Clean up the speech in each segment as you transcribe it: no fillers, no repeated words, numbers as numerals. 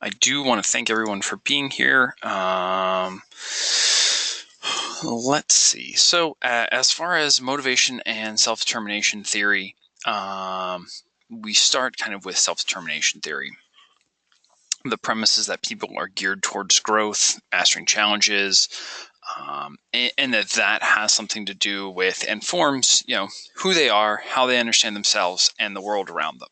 I do want to thank everyone for being here. Let's see. So, as far as motivation and self-determination theory, we start kind of with self-determination theory. The premise is that people are geared towards growth, mastering challenges, and that has something to do with and forms, who they are, how they understand themselves, and the world around them.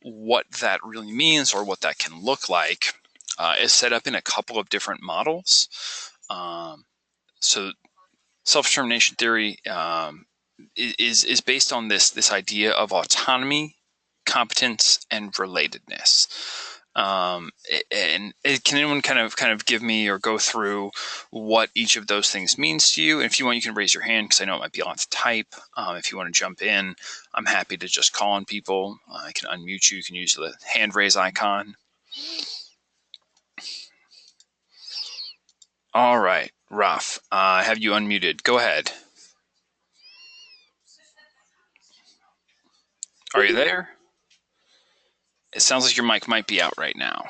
What that really means, or what that can look like, is set up in a couple of different models. So self-determination theory is based on this idea of autonomy, competence, and relatedness. And can anyone kind of give me or go through what each of those things means to you? And if you want, you can raise your hand because I know it might be a lot to type. If you want to jump in, I'm happy to just call on people. I can unmute you. You can use the hand raise icon. All right, Raf, have you unmuted? Go ahead. Are you there? It sounds like your mic might be out right now.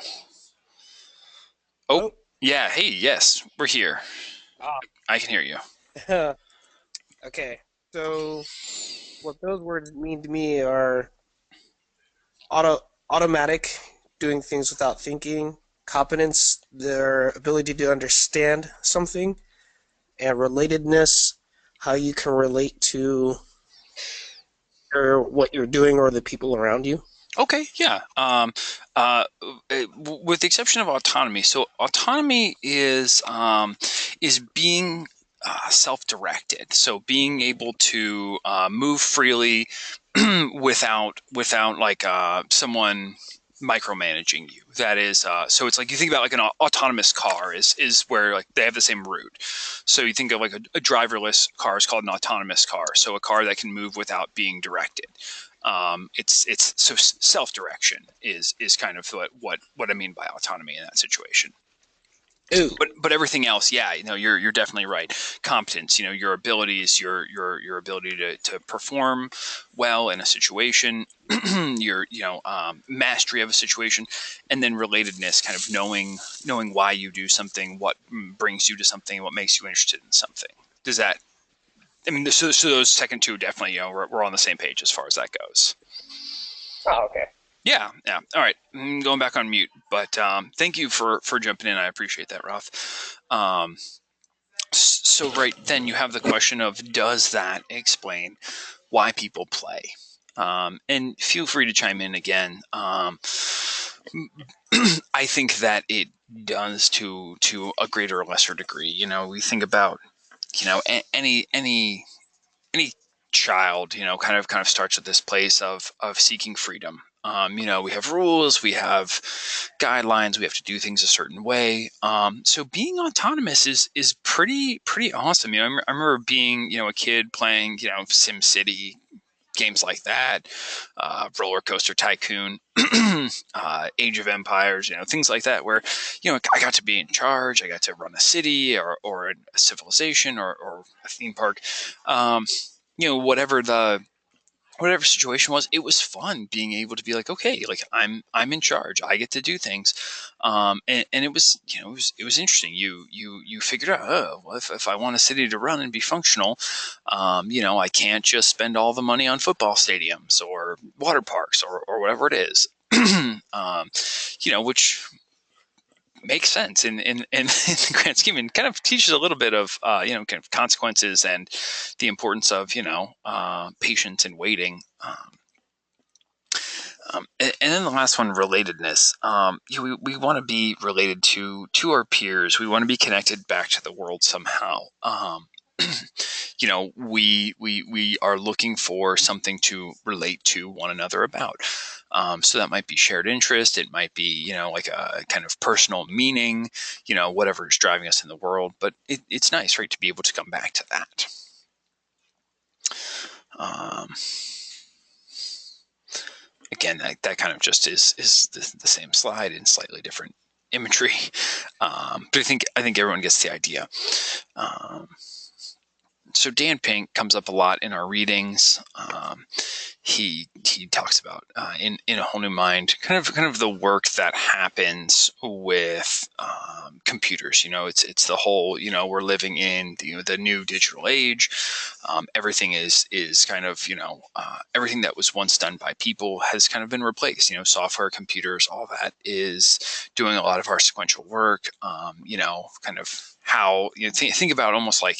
Oh, yeah. Hey, yes, we're here. Ah. I can hear you. Okay, so what those words mean to me are automatic, doing things without thinking, competence, their ability to understand something, and relatedness, how you can relate to what you're doing or the people around you. Okay, yeah. Uh, with the exception of autonomy, so autonomy is being self-directed. So being able to move freely without like someone micromanaging you. That is, so it's like you think about like an autonomous car is where like they have the same route. So you think of like a driverless car is called an autonomous car. So a car that can move without being directed. It's so self-direction is kind of what I mean by autonomy in that situation. Ooh, But everything else, yeah, you're definitely right. Competence, your abilities, your ability to perform well in a situation, your mastery of a situation, and then relatedness, kind of knowing why you do something, what brings you to something, what makes you interested in something. Does that? I mean, so those second two definitely, we're on the same page as far as that goes. oh, okay. Yeah, yeah. All right, going back on mute. But thank you for jumping in. I appreciate that, Ralph. So right then you have the question of, does that explain why people play? And feel free to chime in again. I think that it does to a greater or lesser degree. We think about any child, kind of starts at this place of seeking freedom. We have rules, we have guidelines, we have to do things a certain way. So being autonomous is pretty awesome. I remember being a kid playing Sim City, games like that, Roller Coaster Tycoon, Age of Empires, things like that, where I got to be in charge, I got to run a city or a civilization or a theme park. Whatever the whatever situation was, it was fun being able to be like, okay, like I'm in charge, I get to do things. And it was it was interesting. You figured out, oh well, if I want a city to run and be functional, I can't just spend all the money on football stadiums or water parks or whatever it is. um, which makes sense in the grand scheme, and kind of teaches a little bit of kind of consequences and the importance of patience and waiting. And then the last one, relatedness. We want to be related to our peers. We want to be connected back to the world somehow. We are looking for something to relate to one another about. So that might be shared interest. It might be, like a kind of personal meaning, whatever is driving us in the world. But it's nice, right, to be able to come back to that. Um, Again, that kind of just is the same slide in slightly different imagery. But I think everyone gets the idea. Um, so Dan Pink comes up a lot in our readings. he talks about in A Whole New Mind, kind of the work that happens with computers. It's the whole, we're living in the new digital age. Everything is kind of, everything that was once done by people has kind of been replaced. Software, computers, all that is doing a lot of our sequential work. Kind of how think about almost like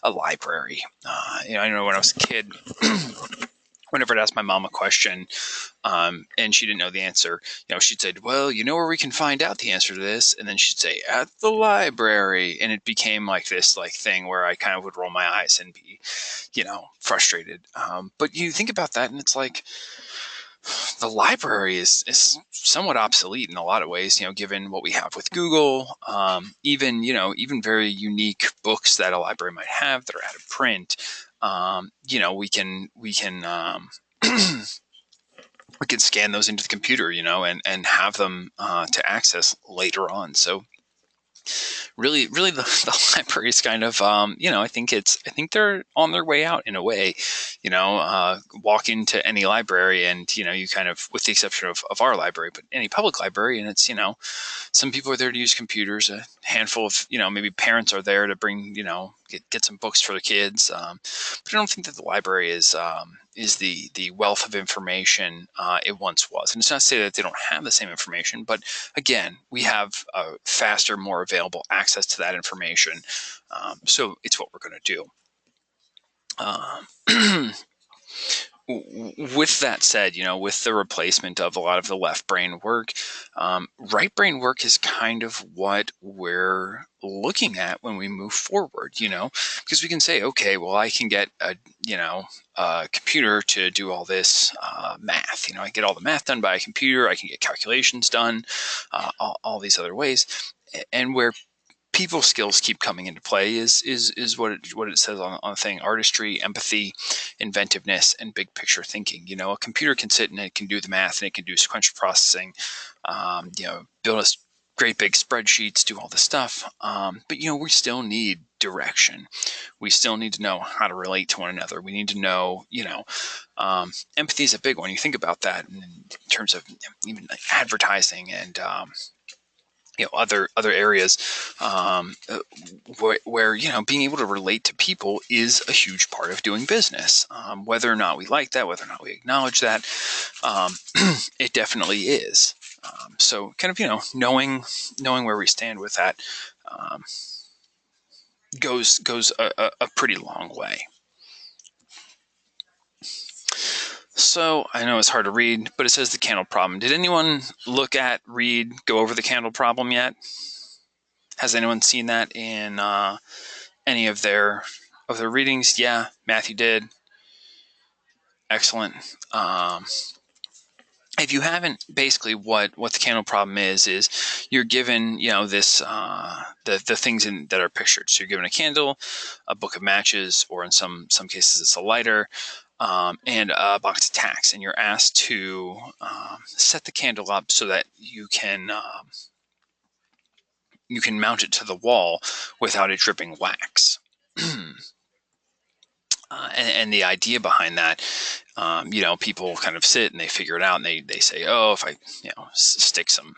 a library. I know when I was a kid. Whenever I'd ask my mom a question, and she didn't know the answer, she'd say, "Well, you know where we can find out the answer to this?" And then she'd say, "At the library." And it became like this thing where I kind of would roll my eyes and be, frustrated. But you think about that, and it's like the library is somewhat obsolete in a lot of ways. Given what we have with Google, even very unique books that a library might have that are out of print. We can we can scan those into the computer, and have them to access later on. So really the library is kind of I think they're on their way out in a way. Walk into any library and you kind of, with the exception of our library, but any public library, and it's some people are there to use computers. A handful of maybe parents are there to bring get some books for the kids. But I don't think that the library is the wealth of information it once was. And it's not to say that they don't have the same information, but again, we have faster, more available access to that information. So it's what we're going to do. With that said, with the replacement of a lot of the left brain work, right brain work is kind of what we're looking at when we move forward, because we can say, okay, well, I can get a computer to do all this math. I get all the math done by a computer. I can get calculations done, all these other ways. And where people skills keep coming into play is what it says on the thing: artistry, empathy, inventiveness, and big picture thinking. A computer can sit and it can do the math and it can do sequential processing, build us great big spreadsheets, do all this stuff. But we still need direction. We still need to know how to relate to one another. We need to know, empathy is a big one. You think about that in terms of even like advertising and other areas, where being able to relate to people is a huge part of doing business. Whether or not we like that, whether or not we acknowledge that, it definitely is. So kind of knowing where we stand with that goes a pretty long way. So I know it's hard to read, but it says the candle problem. Did anyone go over the candle problem yet? Has anyone seen that in any of their readings? Yeah, Matthew did. Excellent. If you haven't, basically what the candle problem is you're given this the things that are pictured. So you're given a candle, a book of matches, or in some cases it's a lighter, and a box of tacks, and you're asked to set the candle up so that you can mount it to the wall without it dripping wax. And the idea behind that, people kind of sit and they figure it out, and they say, oh, if I, stick some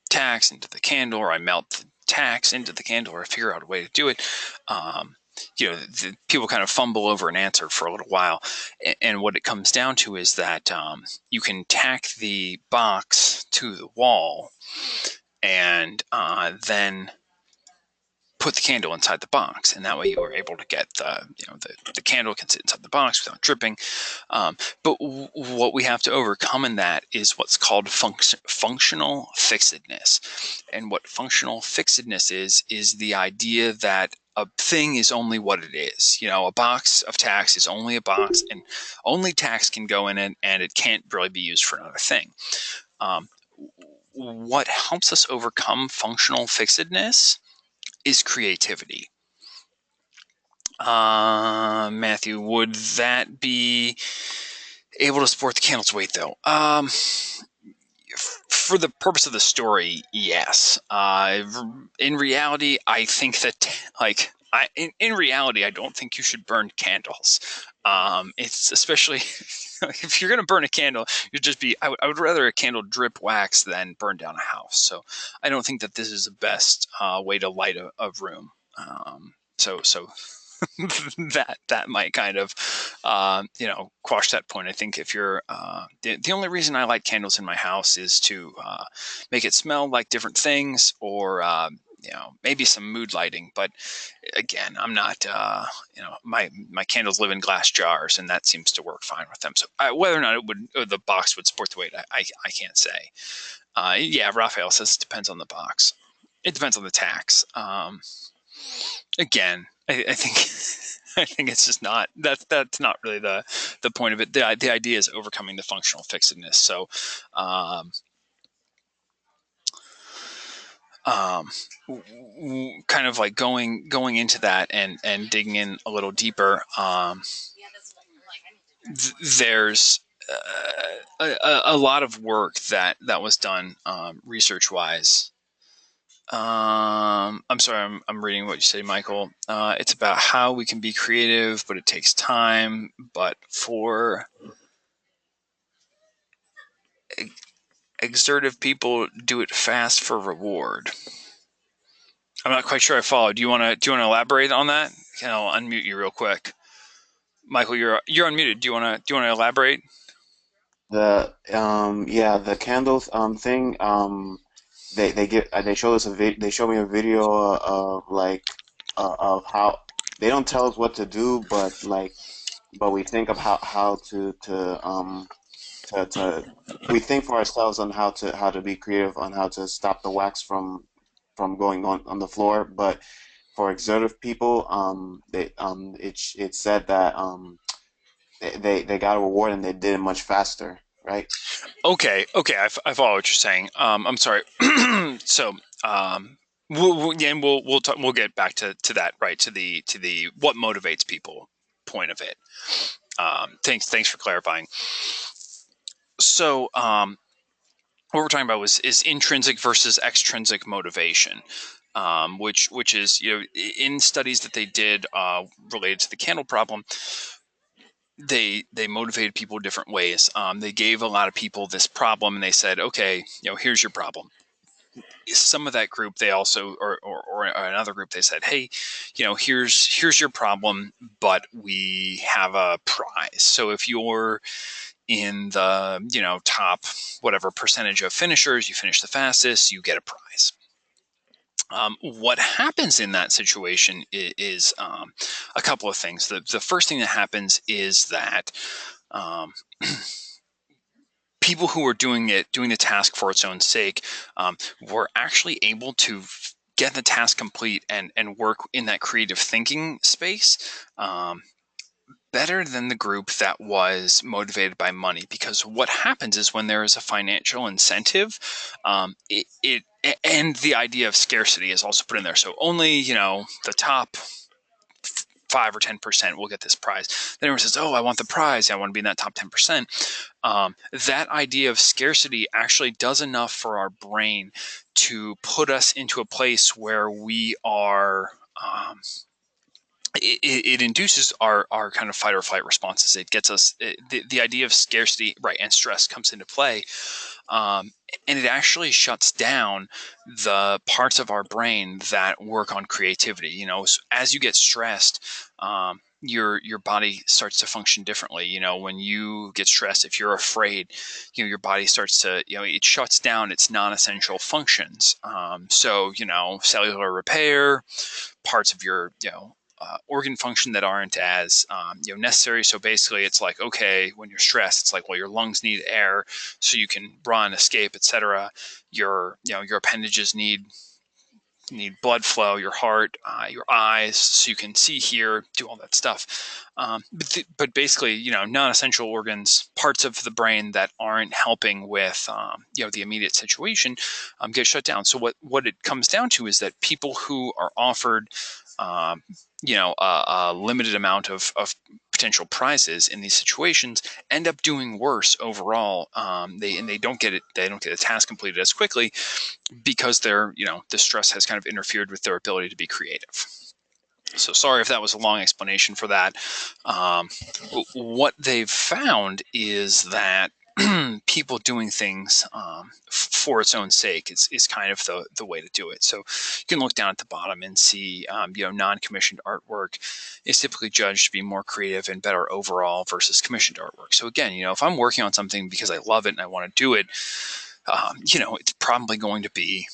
tacks into the candle, or I melt the tacks into the candle, or I figure out a way to do it, the people kind of fumble over an answer for a little while. And what it comes down to is that you can tack the box to the wall and then put the candle inside the box, and that way you are able to get the candle can sit inside the box without dripping. But what we have to overcome in that is what's called functional fixedness. And what functional fixedness is the idea that a thing is only what it is. A box of tacks is only a box, and only tacks can go in it, and it can't really be used for another thing. What helps us overcome functional fixedness is creativity. Matthew, would that be able to support the candle's weight, though? For the purpose of the story, yes. In reality, I think that, in reality, I don't think you should burn candles. It's especially if you're going to burn a candle, you'd just be, I would rather a candle drip wax than burn down a house. So I don't think that this is the best way to light a room. So that might kind of quash that point. I think if you're the only reason I light candles in my house is to make it smell like different things, or maybe some mood lighting. But again, I'm not my candles live in glass jars, and that seems to work fine with them. So whether or not the box would support the weight, I can't say. Yeah, Raphael says it depends on the box. It depends on the tax. Again, I think I think it's just not that's not really the point of it. The idea is overcoming the functional fixedness. So um, um, kind of like going into that and digging in a little deeper. There's a lot of work that was done research wise. I'm sorry, I'm reading what you say, Michael. It's about how we can be creative, but it takes time. But for exertive people, do it fast for reward. I'm not quite sure I followed. Do you want to elaborate on that? I'll unmute you real quick. Michael, you're unmuted. Do you want to elaborate? The candles thing they showed us they showed me a video of like of how they don't tell us what to do, but we think of how to we think for ourselves on how to be creative on how to stop the wax from going on the floor. But for exertive people, it said that they got a reward and they did it much faster, right? Okay, I follow what you're saying. I'm sorry. So, we'll get back to that, right? To the what motivates people point of it. Thanks for clarifying. So, what we're talking about is intrinsic versus extrinsic motivation, which is in studies that they did related to the candle problem. They motivated people different ways. They gave a lot of people this problem, and they said, okay, here's your problem. Some of that group, they also, or another group, they said, hey, here's your problem, but we have a prize. So if you're in the top whatever percentage of finishers, you finish the fastest, you get a prize. What happens in that situation is a couple of things. The first thing that happens is that um, people who are doing the task for its own sake, were actually able to get the task complete and work in that creative thinking space. Better than the group that was motivated by money, because what happens is when there is a financial incentive, it and the idea of scarcity is also put in there. So only the top 5 or 10% will get this prize. Then everyone says, "Oh, I want the prize. I want to be in that top 10%." That idea of scarcity actually does enough for our brain to put us into a place where we are. It induces our kind of fight or flight responses. It gets us the idea of scarcity, right, and stress comes into play, um, and it actually shuts down the parts of our brain that work on creativity. So as you get stressed, your body starts to function differently. When you get stressed, if you're afraid, your body starts to it shuts down its non-essential functions. So cellular repair, parts of your organ function that aren't as necessary. So basically, it's like, okay, when you're stressed, it's like, well, your lungs need air so you can run, escape, etc. Your appendages need blood flow, your heart, your eyes, so you can see, hear, do all that stuff. But basically, non-essential organs, parts of the brain that aren't helping with the immediate situation, get shut down. So what it comes down to is that people who are offered um, a limited amount of potential prizes in these situations end up doing worse overall. They don't get it. They don't get the task completed as quickly because the stress has kind of interfered with their ability to be creative. So sorry if that was a long explanation for that. Um, what they've found is that people doing things for its own sake is kind of the way to do it. So you can look down at the bottom and see, non-commissioned artwork is typically judged to be more creative and better overall versus commissioned artwork. So again, if I'm working on something because I love it and I want to do it, it's probably going to be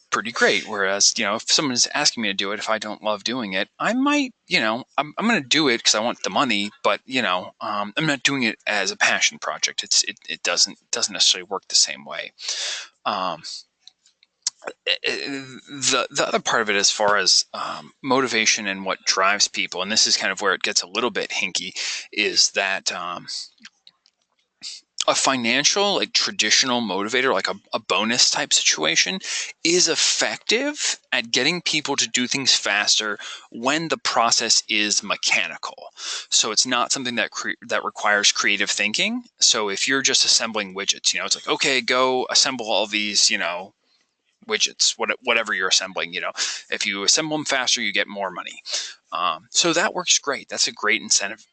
pretty great. Whereas, if someone's asking me to do it, if I don't love doing it, I might, I'm going to do it because I want the money, but, I'm not doing it as a passion project. It doesn't necessarily work the same way. Um, the other part of it, as far as motivation and what drives people, and this is kind of where it gets a little bit hinky, is that a financial, like traditional motivator, like a bonus type situation, is effective at getting people to do things faster when the process is mechanical. So it's not something that requires creative thinking. So if you're just assembling widgets, it's like, okay, go assemble all these, widgets, whatever you're assembling. If you assemble them faster, you get more money. So that works great. That's a great incentive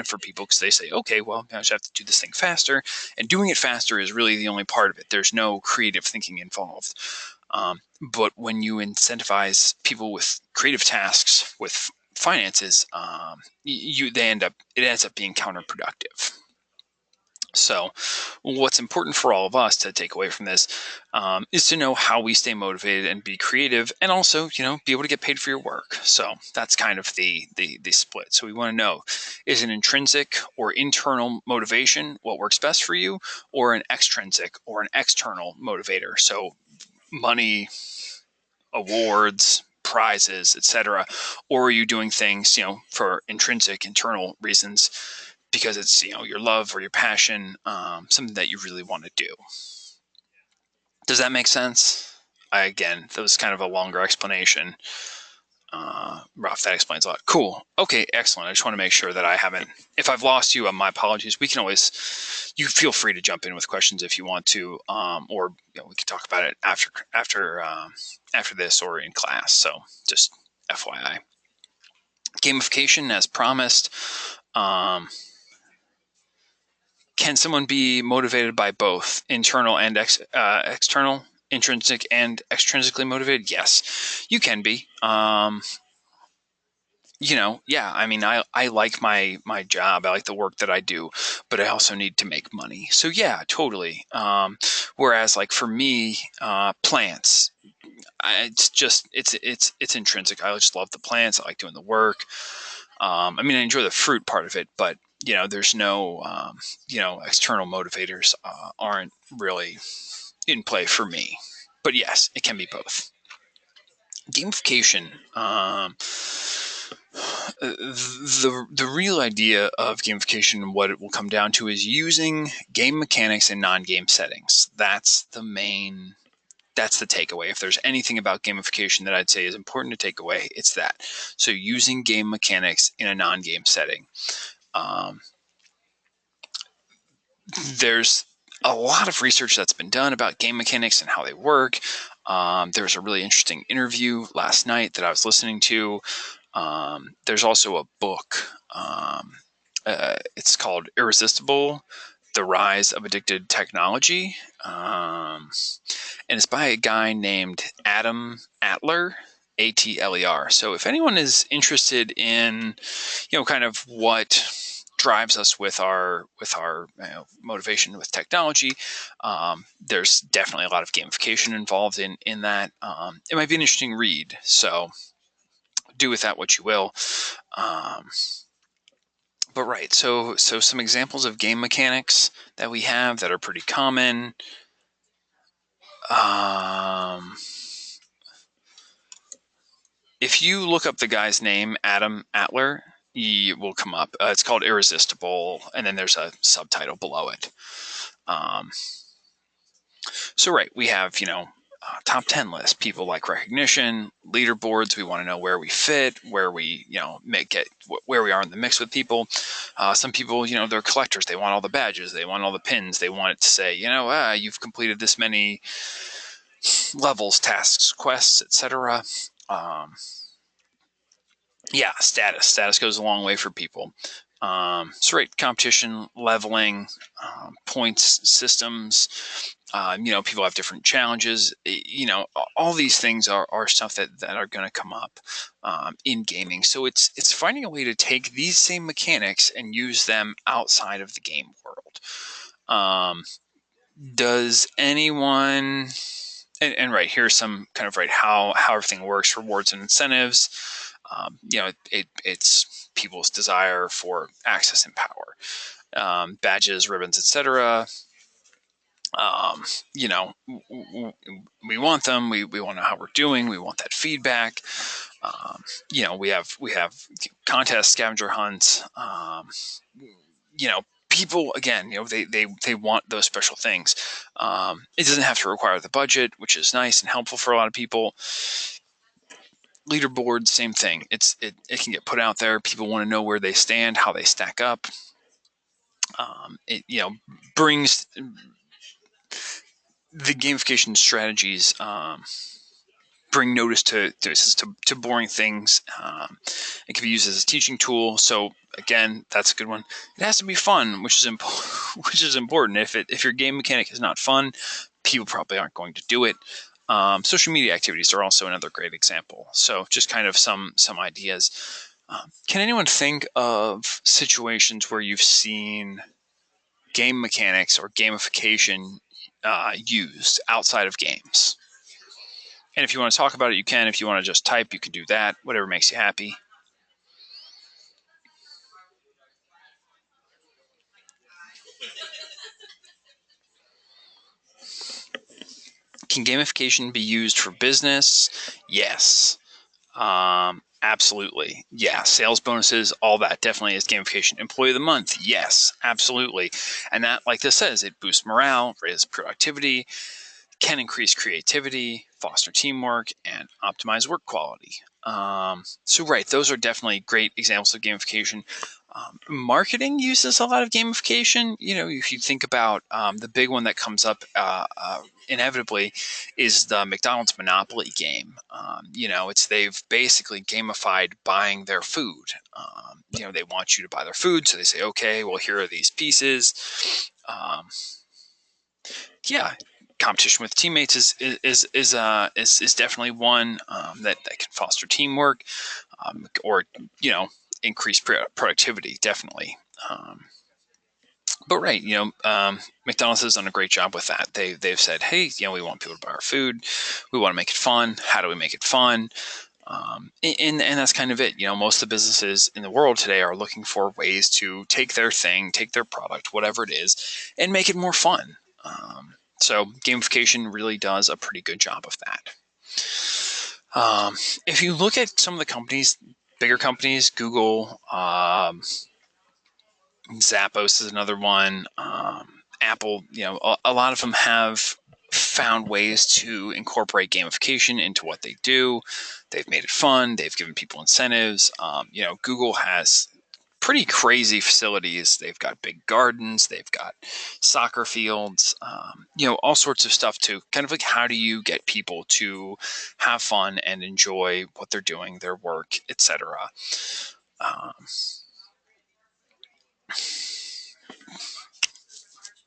for people, because they say, okay, well, I just have to do this thing faster, and doing it faster is really the only part of it. There's no creative thinking involved. But when you incentivize people with creative tasks with finances, it ends up being counterproductive. So what's important for all of us to take away from this is to know how we stay motivated and be creative, and also, be able to get paid for your work. So that's kind of the split. So we want to know, is an intrinsic or internal motivation what works best for you, or an extrinsic or an external motivator? So money, awards, prizes, etc. Or are you doing things, for intrinsic, internal reasons, because it's, your love or your passion, something that you really want to do? Does that make sense? Again, that was kind of a longer explanation. Ralph, that explains a lot. Cool. Okay, excellent. I just want to make sure that I haven't, if I've lost you, my apologies. We can always, you feel free to jump in with questions if you want to, or we can talk about it after this or in class. So just FYI. Gamification, as promised. Can someone be motivated by both internal and external, intrinsic and extrinsically motivated? Yes, you can be. Yeah, I mean, I like my job. I like the work that I do, but I also need to make money. So yeah, totally. Whereas, like, for me, plants, it's intrinsic. I just love the plants. I like doing the work. I mean, I enjoy the fruit part of it, but there's no, external motivators aren't really in play for me. But yes, it can be both. Gamification. The real idea of gamification, and what it will come down to, is using game mechanics in non-game settings. That's the takeaway. If there's anything about gamification that I'd say is important to take away, it's that. So using game mechanics in a non-game setting. There's a lot of research that's been done about game mechanics and how they work. There was a really interesting interview last night that I was listening to. There's also a book. It's called Irresistible: The Rise of Addicted Technology. And it's by a guy named Adam Atler, Atler. So if anyone is interested in, kind of what drives us with our motivation with technology, there's definitely a lot of gamification involved in that. It might be an interesting read. So do with that what you will. But right, so some examples of game mechanics that we have that are pretty common. If you look up the guy's name, Adam Atler, he will come up. It's called Irresistible, and then there's a subtitle below it. So right, we have, top 10 lists. People like recognition, leaderboards. We want to know where we fit, where we, where we are in the mix with people. Some people, they're collectors. They want all the badges. They want all the pins. They want it to say, you've completed this many levels, tasks, quests, etc. Yeah, status goes a long way for people. So right, competition, leveling, points systems. People have different challenges. All these things are stuff that are going to come up in gaming. So it's finding a way to take these same mechanics and use them outside of the game world. Um, does anyone and right, here's some kind of right how everything works: rewards and incentives. It's people's desire for access and power, badges, ribbons, etc. um, we want them. We want to know how we're doing. We want that feedback. We have contests, scavenger hunts. People, again, they want those special things. It doesn't have to require the budget, which is nice and helpful for a lot of people. Leaderboard, same thing. It can get put out there. People want to know where they stand, how they stack up. It brings the gamification strategies. Bring notice to boring things. It can be used as a teaching tool. So again, that's a good one. It has to be fun, which is which is important. If your game mechanic is not fun, people probably aren't going to do it. Social media activities are also another great example. So just kind of some ideas. Can anyone think of situations where you've seen game mechanics or gamification used outside of games? And if you want to talk about it, you can. If you want to just type, you can do that. Whatever makes you happy. Can gamification be used for business? Yes. Absolutely. Yeah. Sales bonuses, all that definitely is gamification. Employee of the month? Yes, absolutely. And that, like this says, it boosts morale, raises productivity, can increase creativity, foster teamwork, and optimize work quality. So right, those are definitely great examples of gamification. Marketing uses a lot of gamification. If you think about the big one that comes up inevitably is the McDonald's Monopoly game. They've basically gamified buying their food. They want you to buy their food, so they say, okay, well, here are these pieces. Yeah, competition with teammates is definitely one that can foster teamwork, or increase productivity, definitely. But right, McDonald's has done a great job with that. They've said, hey, we want people to buy our food, we want to make it fun. How do we make it fun? And that's kind of it. Most of the businesses in the world today are looking for ways to take their thing, take their product, whatever it is, and make it more fun. So gamification really does a pretty good job of that. If you look at some of the companies, bigger companies, Google, Zappos is another one. Apple, a lot of them have found ways to incorporate gamification into what they do. They've made it fun. They've given people incentives. Google has pretty crazy facilities. They've got big gardens. They've got soccer fields. All sorts of stuff to kind of like, how do you get people to have fun and enjoy what they're doing, their work, etc.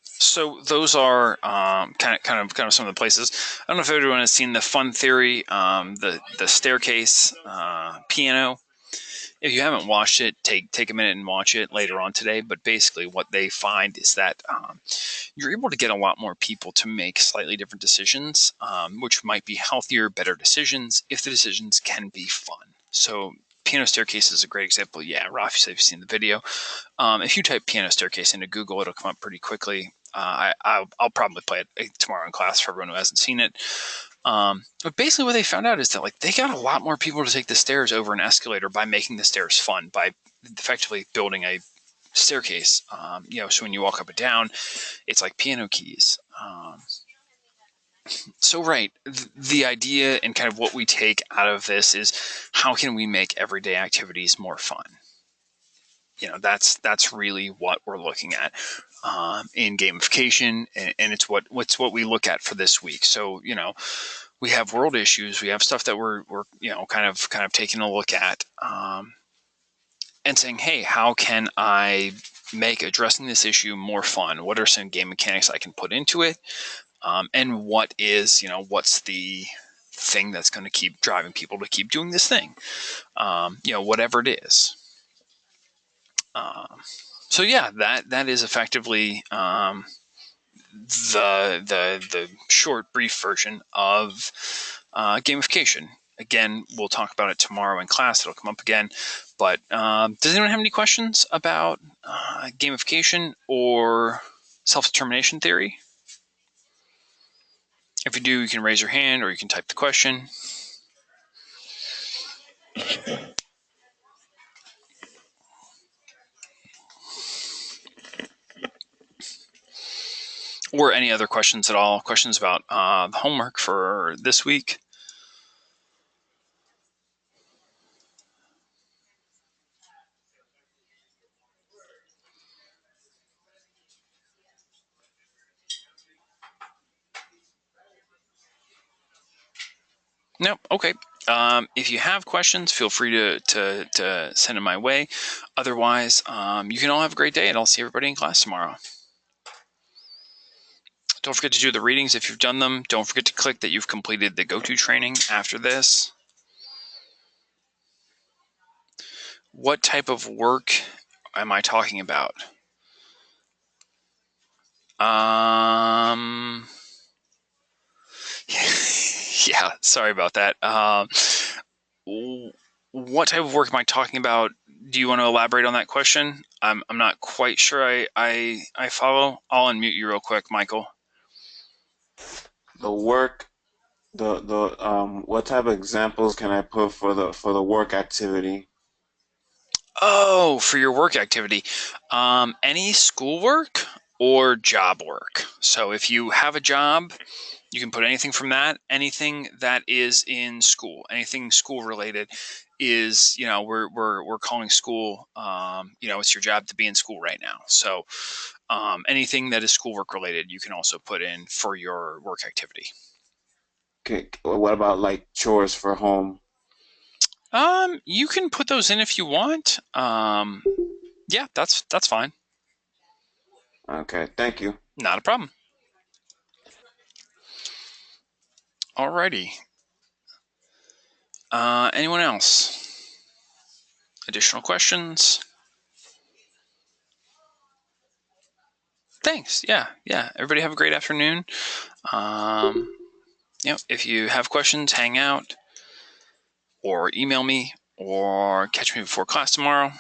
So those are kind of some of the places. I don't know if everyone has seen the Fun Theory, the staircase piano. If you haven't watched it, take a minute and watch it later on today. But basically, what they find is that you're able to get a lot more people to make slightly different decisions, which might be healthier, better decisions if the decisions can be fun. So piano staircase is a great example. Yeah, Rafi said you've seen the video. If you type piano staircase into Google, it'll come up pretty quickly. I'll probably play it tomorrow in class for everyone who hasn't seen it. But basically what they found out is that they got a lot more people to take the stairs over an escalator by making the stairs fun, by effectively building a staircase. So when you walk up and down, it's like piano keys. So right, the idea and kind of what we take out of this is, how can we make everyday activities more fun? That's really what we're looking at in gamification, and it's what we look at for this week. So we have world issues, we have stuff that we're kind of taking a look at, and saying, hey, how can I make addressing this issue more fun? What are some game mechanics I can put into it? And what's the thing that's going to keep driving people to keep doing this thing? Whatever it is. So yeah, that is effectively the short, brief version of gamification. Again, we'll talk about it tomorrow in class. It'll come up again. But does anyone have any questions about gamification or self-determination theory? If you do, you can raise your hand or you can type the question. Or any other questions at all, questions about the homework for this week. Nope. Okay. If you have questions, feel free to send them my way. Otherwise, you can all have a great day, and I'll see everybody in class tomorrow. Don't forget to do the readings if you've done them. Don't forget to click that you've completed the go-to training after this. What type of work am I talking about? Yeah, sorry about that. What type of work am I talking about? Do you want to elaborate on that question? I'm not quite sure I follow. I'll unmute you real quick, Michael. The work, what type of examples can I put for the work activity? Oh, for your work activity. Any schoolwork or job work. So if you have a job, you can put anything from that. Anything that is in school, anything school related is, we're calling school, it's your job to be in school right now. So anything that is schoolwork related, you can also put in for your work activity. Okay, what about like chores for home? You can put those in if you want. Yeah, that's fine. Okay, thank you. Not a problem. Alrighty. Anyone else? Additional questions? Thanks. Yeah. Everybody have a great afternoon. If you have questions, hang out or email me or catch me before class tomorrow.